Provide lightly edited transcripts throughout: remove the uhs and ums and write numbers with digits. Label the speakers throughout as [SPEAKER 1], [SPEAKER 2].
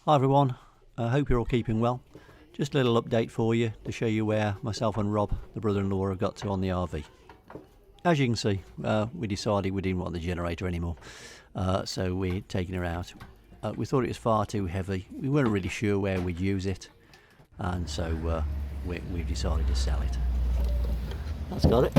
[SPEAKER 1] Hi everyone, I hope you're all keeping well. Just a little update for you to show you where myself and Rob, the brother-in-law, have got to on the RV. As you can see, we decided we didn't want the generator anymore, so we're taking her out. We thought it was far too heavy, we weren't really sure where we'd use it, and so we've decided to sell it. That's got it.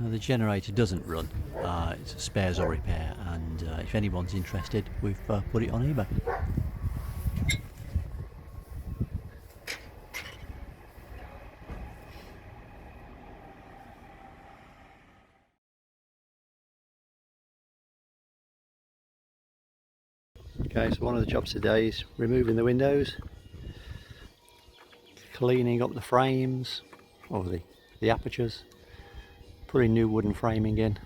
[SPEAKER 1] The generator doesn't run, it's a spares or repair, and if anyone's interested, we've put it on eBay. Okay, so one of the jobs today is removing the windows, cleaning up the frames, or the apertures, putting new wooden framing in,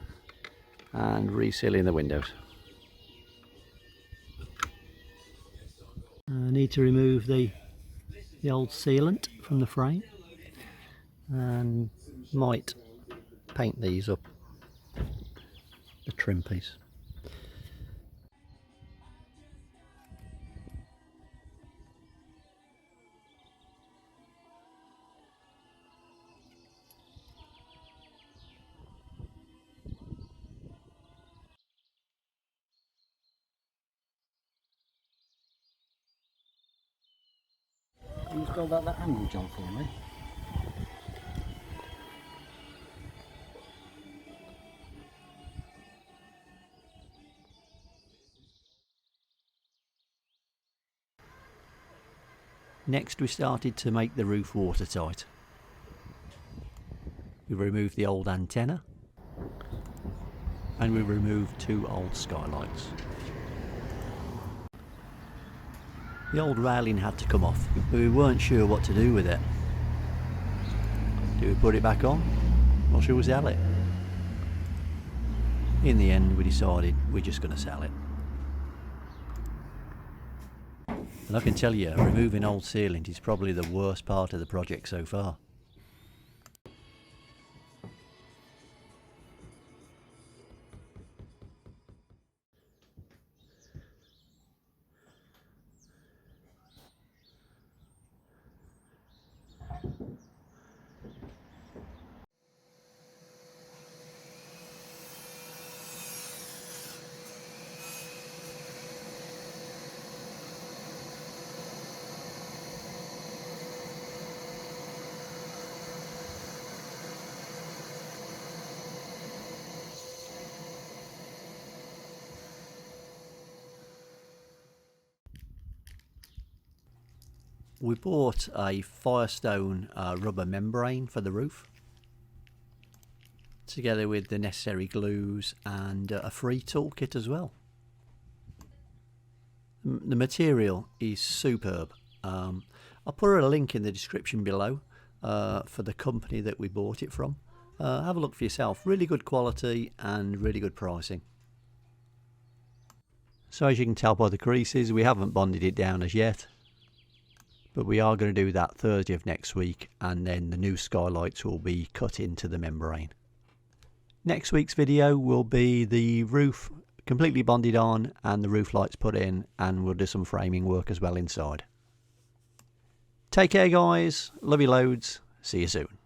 [SPEAKER 1] and resealing the windows. I need to remove the old sealant from the frame, and might paint these up, the trim piece.
[SPEAKER 2] Can you spell that angle, John, for me?
[SPEAKER 1] Next we started to make the roof watertight. We removed the old antenna, and we removed two old skylights. The old railing had to come off, but we weren't sure what to do with it. Do we put it back on, or should we sell it? In the end we decided we're just going to sell it. And I can tell you, removing old sealant is probably the worst part of the project so far. We bought a Firestone rubber membrane for the roof, together with the necessary glues and a free toolkit as well. The material is superb. I'll put a link in the description below for the company that we bought it from. Have a look for yourself. Really good quality and really good pricing. So as you can tell by the creases, we haven't bonded it down as yet, but we are going to do that Thursday of next week, and then the new skylights will be cut into the membrane. Next week's video will be the roof completely bonded on and the roof lights put in, and we'll do some framing work as well inside. Take care guys, love you loads, see you soon.